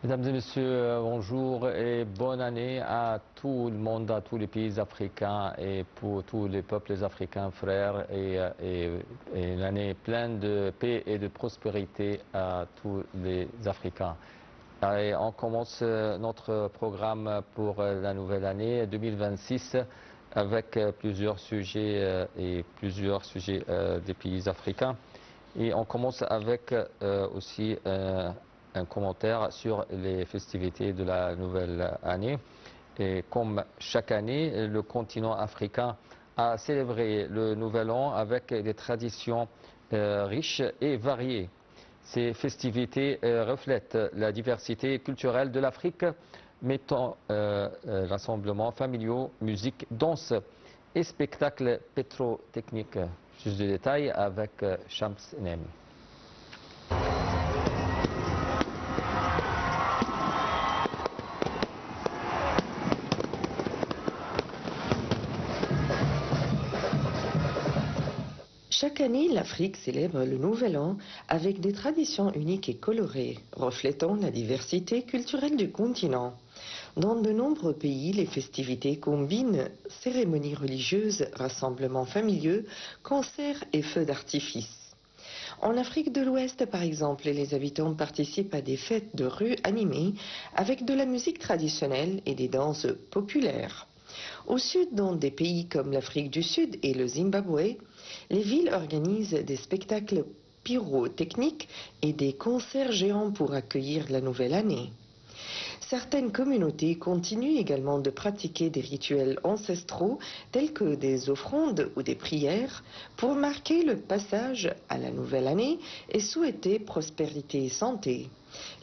Mesdames et messieurs, bonjour et bonne année à tout le monde, à tous les pays africains et pour tous les peuples africains frères et une année pleine de paix et de prospérité à tous les Africains. Et on commence notre programme pour la nouvelle année 2026 avec plusieurs sujets des pays africains. Et on commence avec aussi un commentaire sur les festivités de la nouvelle année. Et comme chaque année, le continent africain a célébré le nouvel an avec des traditions riches et variées. Ces festivités reflètent la diversité culturelle de l'Afrique, mettant rassemblements familiaux, musique, danse et spectacles pétrotechniques. Plus de détails avec Shams Nem. Chaque année, l'Afrique célèbre le Nouvel An avec des traditions uniques et colorées, reflétant la diversité culturelle du continent. Dans de nombreux pays, les festivités combinent cérémonies religieuses, rassemblements familiaux, concerts et feux d'artifice. En Afrique de l'Ouest, par exemple, les habitants participent à des fêtes de rue animées avec de la musique traditionnelle et des danses populaires. Au sud, dans des pays comme l'Afrique du Sud et le Zimbabwe, les villes organisent des spectacles pyrotechniques et des concerts géants pour accueillir la nouvelle année. Certaines communautés continuent également de pratiquer des rituels ancestraux tels que des offrandes ou des prières pour marquer le passage à la nouvelle année et souhaiter prospérité et santé.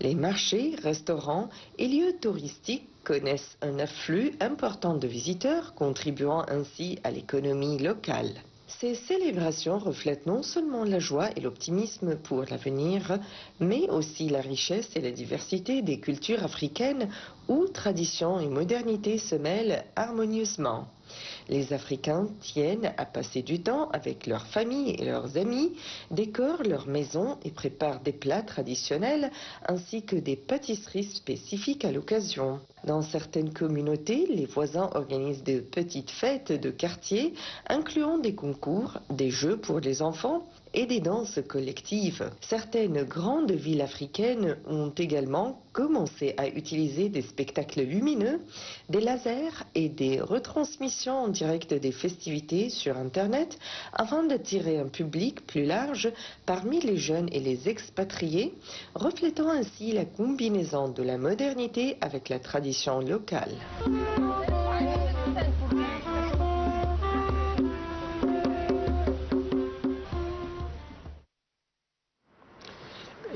Les marchés, restaurants et lieux touristiques connaissent un afflux important de visiteurs, contribuant ainsi à l'économie locale. Ces célébrations reflètent non seulement la joie et l'optimisme pour l'avenir, mais aussi la richesse et la diversité des cultures africaines où tradition et modernité se mêlent harmonieusement. Les Africains tiennent à passer du temps avec leurs familles et leurs amis, décorent leurs maisons et préparent des plats traditionnels ainsi que des pâtisseries spécifiques à l'occasion. Dans certaines communautés, les voisins organisent de petites fêtes de quartier, incluant des concours, des jeux pour les enfants et des danses collectives. Certaines grandes villes africaines ont également commencé à utiliser des spectacles lumineux, des lasers et des retransmissions en direct des festivités sur Internet afin d'attirer un public plus large parmi les jeunes et les expatriés, reflétant ainsi la combinaison de la modernité avec la tradition locale.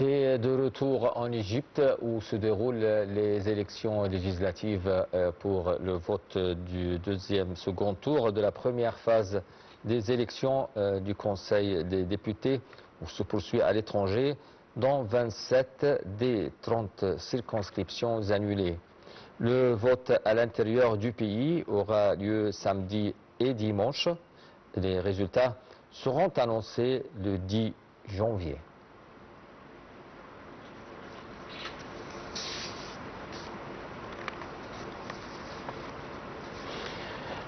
Et de retour en Égypte où se déroulent les élections législatives pour le vote du second tour de la première phase des élections du Conseil des députés où se poursuit à l'étranger dans 27 des 30 circonscriptions annulées. Le vote à l'intérieur du pays aura lieu samedi et dimanche. Les résultats seront annoncés le 10 janvier.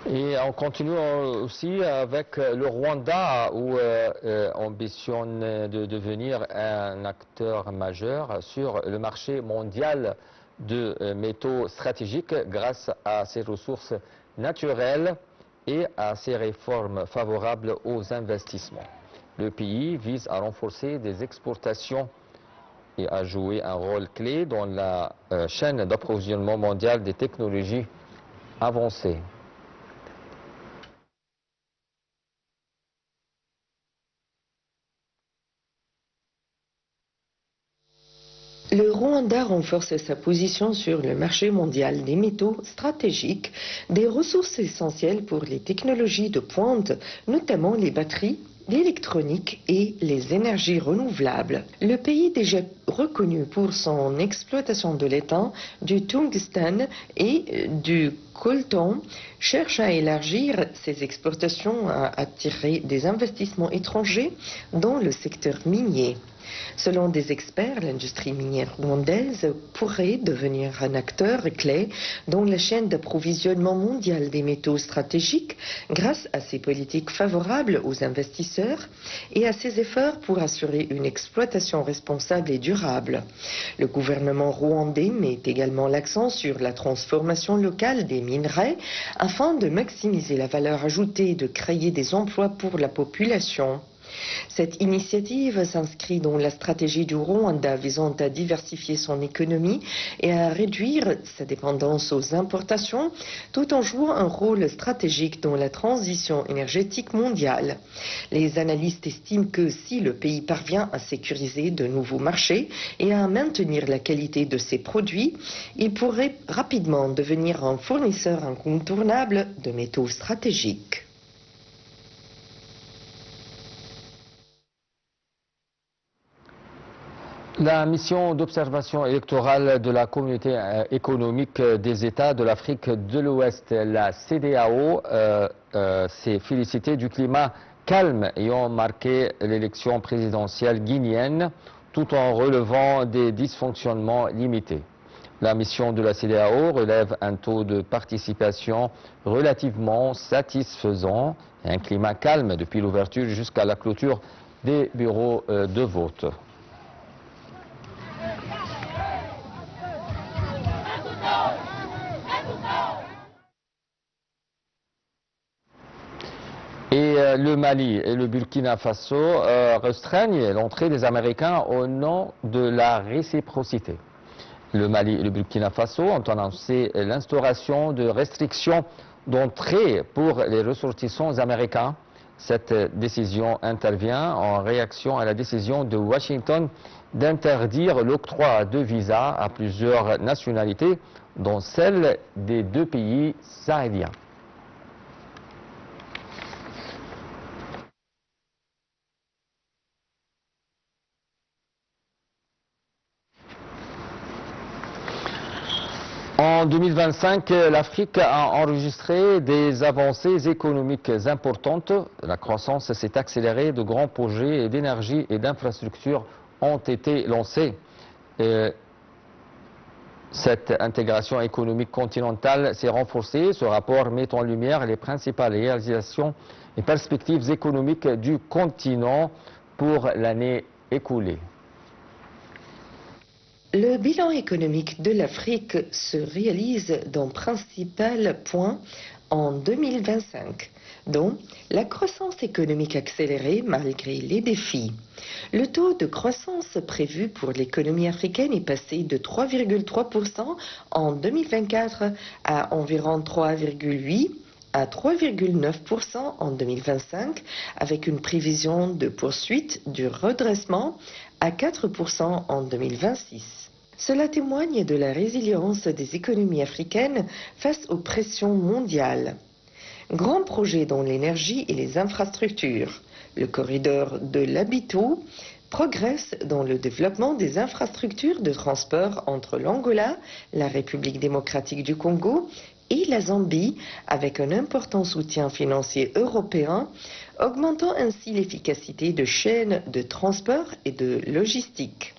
Et on continue aussi avec le Rwanda où ambitionne de devenir un acteur majeur sur le marché mondial de métaux stratégiques grâce à ses ressources naturelles et à ses réformes favorables aux investissements. Le pays vise à renforcer des exportations et à jouer un rôle clé dans la chaîne d'approvisionnement mondiale des technologies avancées. Le Rwanda renforce sa position sur le marché mondial des métaux stratégiques, des ressources essentielles pour les technologies de pointe, notamment les batteries, l'électronique et les énergies renouvelables. Le pays déjà reconnu pour son exploitation de l'étain, du tungstène et du coltan cherche à élargir ses exportations à attirer des investissements étrangers dans le secteur minier. Selon des experts, l'industrie minière rwandaise pourrait devenir un acteur clé dans la chaîne d'approvisionnement mondiale des métaux stratégiques grâce à ses politiques favorables aux investisseurs et à ses efforts pour assurer une exploitation responsable et durable. Le gouvernement rwandais met également l'accent sur la transformation locale des minerais afin de maximiser la valeur ajoutée et de créer des emplois pour la population. Cette initiative s'inscrit dans la stratégie du Rwanda visant à diversifier son économie et à réduire sa dépendance aux importations, tout en jouant un rôle stratégique dans la transition énergétique mondiale. Les analystes estiment que si le pays parvient à sécuriser de nouveaux marchés et à maintenir la qualité de ses produits, il pourrait rapidement devenir un fournisseur incontournable de métaux stratégiques. La mission d'observation électorale de la Communauté économique des États de l'Afrique de l'Ouest, la CEDEAO, s'est félicitée du climat calme ayant marqué l'élection présidentielle guinéenne, tout en relevant des dysfonctionnements limités. La mission de la CEDEAO relève un taux de participation relativement satisfaisant et un climat calme depuis l'ouverture jusqu'à la clôture des bureaux de vote. Et le Mali et le Burkina Faso restreignent l'entrée des Américains au nom de la réciprocité. Le Mali et le Burkina Faso ont annoncé l'instauration de restrictions d'entrée pour les ressortissants américains. Cette décision intervient en réaction à la décision de Washington d'interdire l'octroi de visas à plusieurs nationalités, dont celle des deux pays sahéliens. En 2025, l'Afrique a enregistré des avancées économiques importantes. La croissance s'est accélérée, de grands projets d'énergie et d'infrastructures ont été lancés. Cette intégration économique continentale s'est renforcée. Ce rapport met en lumière les principales réalisations et perspectives économiques du continent pour l'année écoulée. Le bilan économique de l'Afrique se réalise dans principaux points en 2025, dont la croissance économique accélérée malgré les défis. Le taux de croissance prévu pour l'économie africaine est passé de 3,3% en 2024 à environ 3,8% à 3,9% en 2025, avec une prévision de poursuite du redressement à 4% en 2026. Cela témoigne de la résilience des économies africaines face aux pressions mondiales. Grands projets dans l'énergie et les infrastructures. Le corridor de l'Abitou progresse dans le développement des infrastructures de transport entre l'Angola, la République démocratique du Congo et la Zambie, avec un important soutien financier européen, augmentant ainsi l'efficacité de chaînes de transport et de logistique.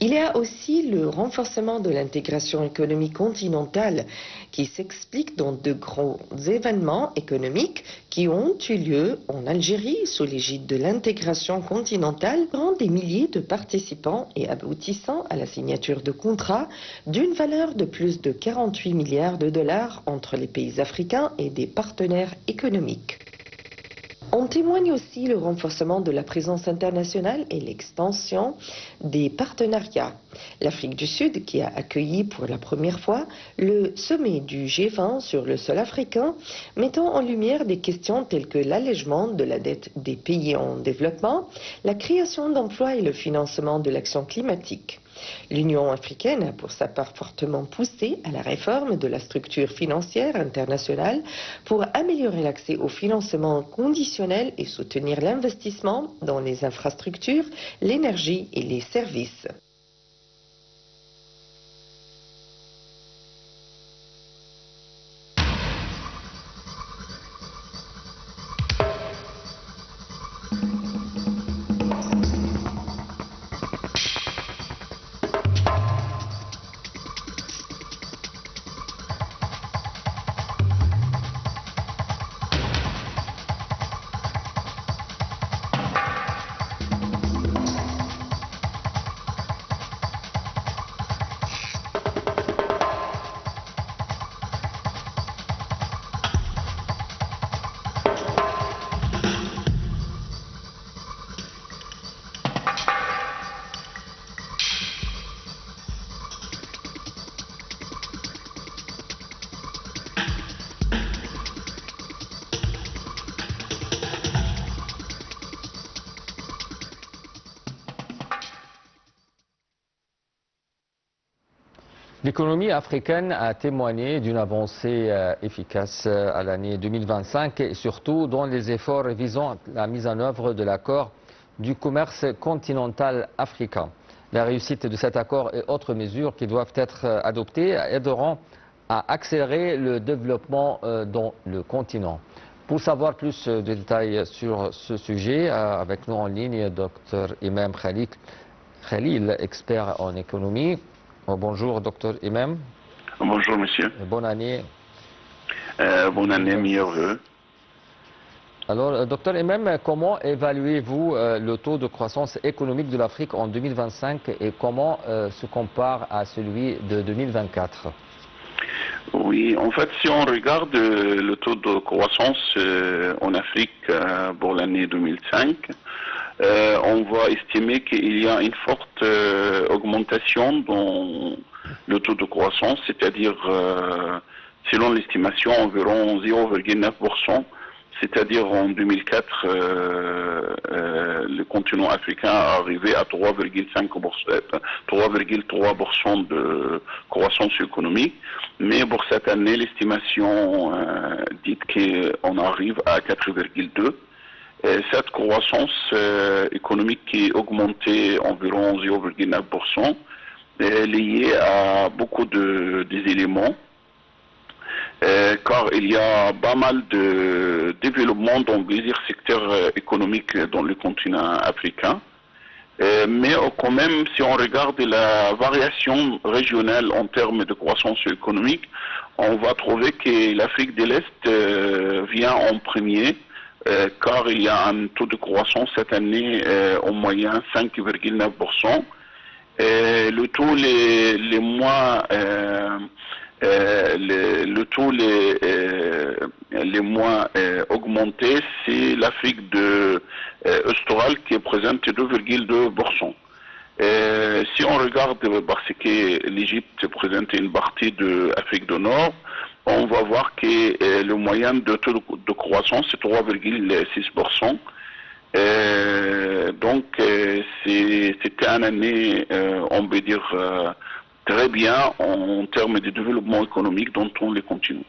Il y a aussi le renforcement de l'intégration économique continentale qui s'explique dans de grands événements économiques qui ont eu lieu en Algérie sous l'égide de l'intégration continentale, rendant des milliers de participants et aboutissant à la signature de contrats d'une valeur de plus de 48 milliards de dollars entre les pays africains et des partenaires économiques. On témoigne aussi le renforcement de la présence internationale et l'extension des partenariats. L'Afrique du Sud, qui a accueilli pour la première fois le sommet du G20 sur le sol africain, mettant en lumière des questions telles que l'allègement de la dette des pays en développement, la création d'emplois et le financement de l'action climatique. L'Union africaine a pour sa part fortement poussé à la réforme de la structure financière internationale pour améliorer l'accès au financement conditionnel et soutenir l'investissement dans les infrastructures, l'énergie et les services. L'économie africaine a témoigné d'une avancée efficace à l'année 2025 et surtout dans les efforts visant la mise en œuvre de l'accord du commerce continental africain. La réussite de cet accord et autres mesures qui doivent être adoptées aideront à accélérer le développement dans le continent. Pour savoir plus de détails sur ce sujet, avec nous en ligne, Dr Imam Khalil, expert en économie. Bonjour, Dr Imam. Bonjour, monsieur. Bonne année. Bonne année, meilleurs vœux. Alors, Dr Imam, comment évaluez-vous le taux de croissance économique de l'Afrique en 2025 et comment se compare à celui de 2024? Oui, en fait, si on regarde le taux de croissance en Afrique pour l'année 2005, on va estimer qu'il y a une forte augmentation dans le taux de croissance, c'est-à-dire, selon l'estimation, environ 0,9%. C'est-à-dire en 2004, le continent africain est arrivé à 3,3% de croissance économique. Mais pour cette année, l'estimation dit qu'on arrive à 4,2%. Cette croissance économique qui est augmentée environ 0,9% est liée à beaucoup des éléments. Car il y a pas mal de développement dans plusieurs secteurs économiques dans le continent africain. Mais quand même, si on regarde la variation régionale en termes de croissance économique, on va trouver que l'Afrique de l'Est vient en premier, car il y a un taux de croissance cette année en moyenne 5,9%. Le taux les moins les moins augmentés, c'est l'Afrique australe qui présente 2,2%. Si on regarde, parce que l'Égypte présente une partie de l'Afrique du Nord, on va voir que le moyen de taux de croissance c'est 3,6%. Donc c'était une année, on peut dire, très bien en termes de développement économique dans tous les continents.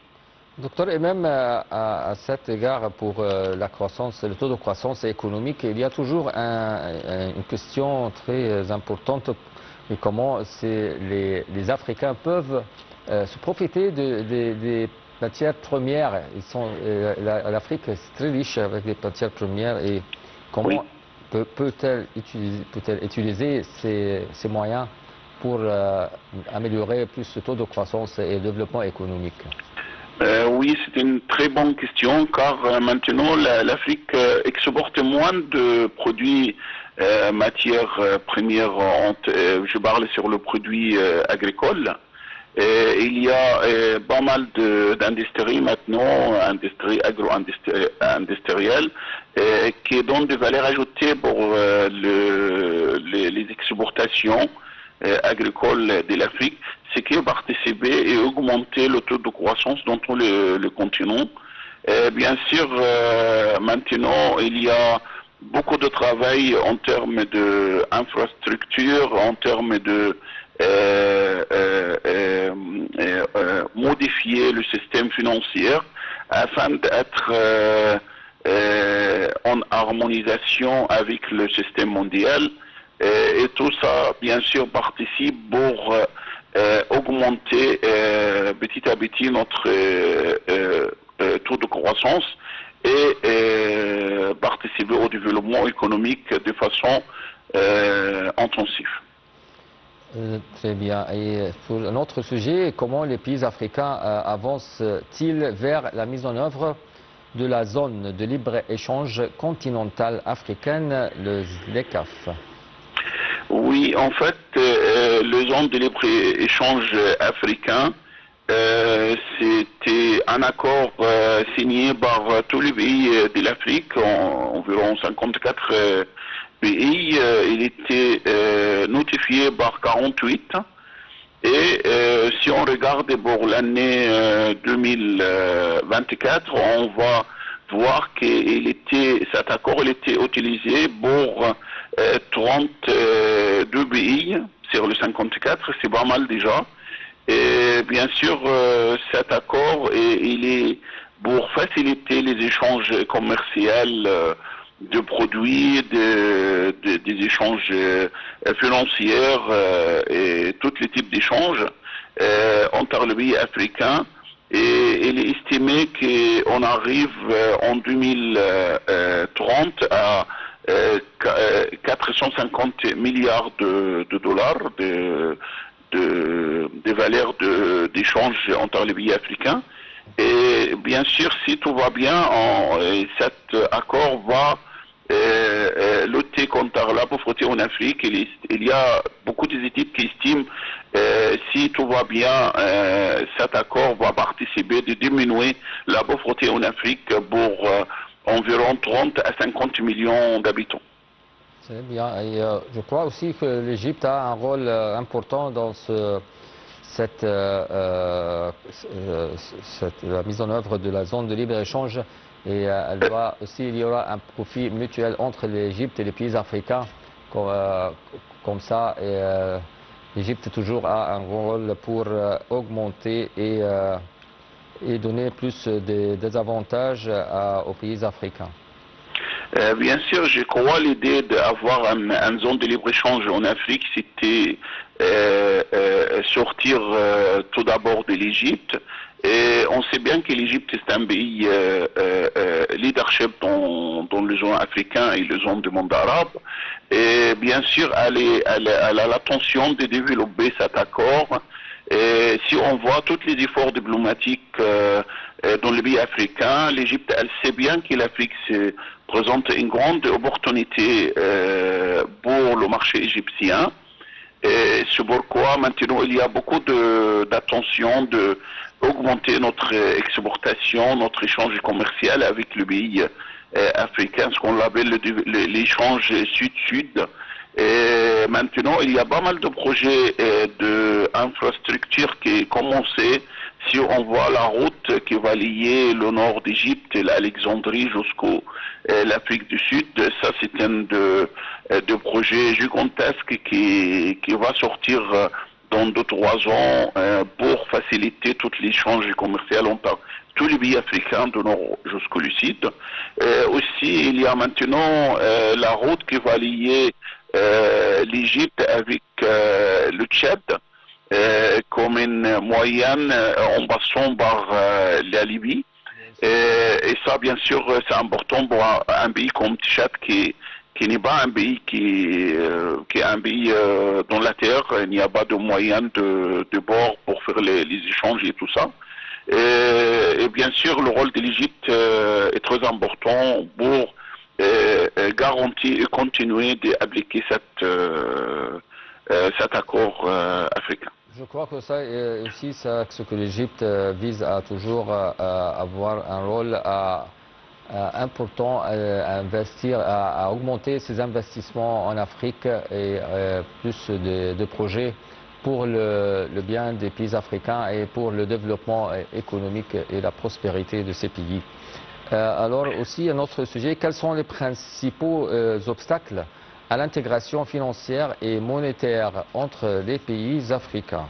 Docteur, et même à cet égard pour la croissance, le taux de croissance économique, il y a toujours une question très importante, et comment les Africains peuvent se profiter des matières premières. L'Afrique est très riche avec des matières premières et comment peut-elle utiliser ces moyens pour améliorer plus ce taux de croissance et le développement économique? Oui, c'est une très bonne question, car maintenant l'Afrique exporte moins de produits matières premières, je parle sur le produit agricole. Il y a pas mal d'industries maintenant, industries agro-industrielles, qui donnent des valeurs ajoutées pour les exportations agricole de l'Afrique, c'est qui a participé et augmenté le taux de croissance dans tout le continent. Bien sûr, maintenant, il y a beaucoup de travail en termes d'infrastructure, en termes de modifier le système financier afin d'être en harmonisation avec le système mondial. Et tout ça, bien sûr, participe pour augmenter petit à petit notre taux de croissance et participer au développement économique de façon intensive. Très bien. Et pour un autre sujet, comment les pays africains avancent-ils vers la mise en œuvre de la zone de libre-échange continentale africaine, le ZLECAf? Oui, en fait, le zone de libre-échange africain, c'était un accord signé par tous les pays de l'Afrique, environ 54 pays. Il était notifié par 48. Et si on regarde pour l'année 2024, on va voir que cet accord était utilisé pour 32 pays sur les 54, c'est pas mal déjà. Et bien sûr, cet accord, il est pour faciliter les échanges commerciaux de produits, des échanges financiers et tous les types d'échanges entre les pays africains. Et il est estimé qu'on arrive en 2030 à 450 milliards de dollars de valeurs d'échange entre les pays africains. Et bien sûr, si tout va bien, cet accord va lutter contre la pauvreté en Afrique. Il y a beaucoup d'études qui estiment si tout va bien, cet accord va participer de diminuer la pauvreté en Afrique pour environ 30 à 50 millions d'habitants. C'est bien. Et je crois aussi que l'Égypte a un rôle important dans la mise en œuvre de la zone de libre-échange. Et il y aura un profit mutuel entre l'Égypte et les pays africains. Comme ça, l'Égypte toujours a un rôle pour augmenter et donner plus des avantages aux pays africains. Bien sûr, je crois l'idée d'avoir une zone de libre-échange en Afrique, c'était sortir tout d'abord de l'Égypte. Et on sait bien que l'Égypte est un pays leadership dans les zones africaines et les zones du monde arabe. Et bien sûr, elle a l'intention de développer cet accord. Et si on voit tous les efforts diplomatiques dans les pays africains, l'Égypte, elle sait bien que l'Afrique présente une grande opportunité pour le marché égyptien. Et c'est pourquoi maintenant il y a beaucoup d'attention d'augmenter notre exportation, notre échange commercial avec le pays africain, ce qu'on appelle l'échange sud-sud. Et maintenant, il y a pas mal de projets d'infrastructures qui ont commencé. Si on voit la route qui va lier le nord d'Égypte et l'Alexandrie jusqu'au l'Afrique du Sud, ça c'est un de projets gigantesques qui va sortir dans 2-3 ans pour faciliter tout l'échange commercial entre tous les pays africains du nord jusqu'au sud. Aussi, il y a maintenant la route qui va lier l'Égypte avec le Tchad comme une moyenne en passant par la Libye. Et ça, bien sûr, c'est important pour un pays comme Tchad qui n'est pas un pays qui est un pays dans la terre. Il n'y a pas de moyens de bord pour faire les échanges et tout ça. Et bien sûr, le rôle de l'Égypte est très important pour garantir et continuer d'appliquer cet accord africain. Je crois que ça est aussi ce que l'Égypte vise à toujours avoir un rôle important à investir, à augmenter ses investissements en Afrique et plus de projets pour le bien des pays africains et pour le développement économique et la prospérité de ces pays. Alors aussi un autre sujet, quels sont les principaux obstacles à l'intégration financière et monétaire entre les pays africains?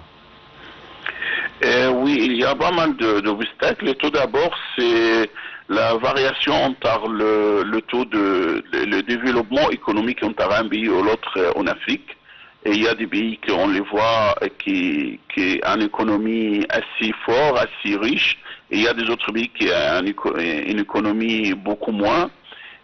Oui, il y a pas mal d'obstacles. Tout d'abord, c'est la variation entre le taux le développement économique entre un pays ou l'autre en Afrique. Et il y a des pays qu'on les voit qui ont une économie assez forte, assez riche. Et il y a des autres pays qui ont une économie beaucoup moins.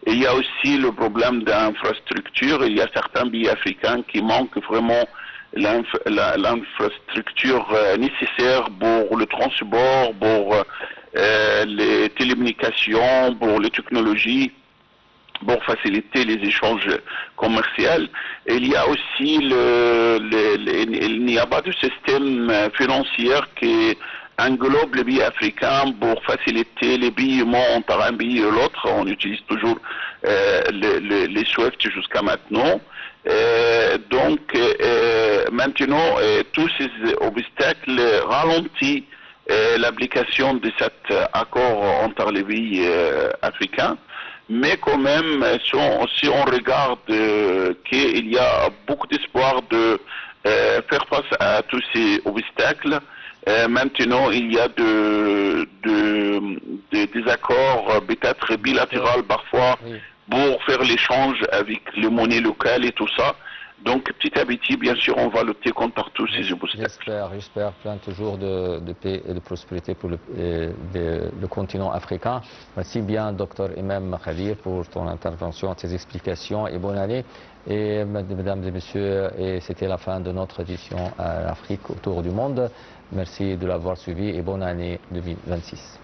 Et il y a aussi le problème d'infrastructure. Il y a certains pays africains qui manquent vraiment l'infrastructure nécessaire pour le transport, pour les télécommunications, pour les technologies, pour faciliter les échanges commerciaux. Et il y a aussi il n'y a pas de système financier qui englobe les pays africains pour faciliter les paiements entre un pays et l'autre. On utilise toujours les SWIFT jusqu'à maintenant. Donc maintenant, tous ces obstacles ralentissent l'application de cet accord entre les pays africains. Mais quand même, si on regarde qu'il y a beaucoup d'espoir de faire face à tous ces obstacles, Maintenant, il y a des accords peut-être bilatéraux parfois pour faire l'échange avec les monnaies locales et tout ça. Donc petit à petit, bien sûr, on va lutter contre tous ces obstacles. J'espère plein toujours de paix et de prospérité pour le continent africain. Merci bien, Dr Imam Khadir, pour ton intervention, tes explications et bonne année. Et mesdames et messieurs, c'était la fin de notre édition à l'Afrique autour du monde. Merci de l'avoir suivi et bonne année 2026.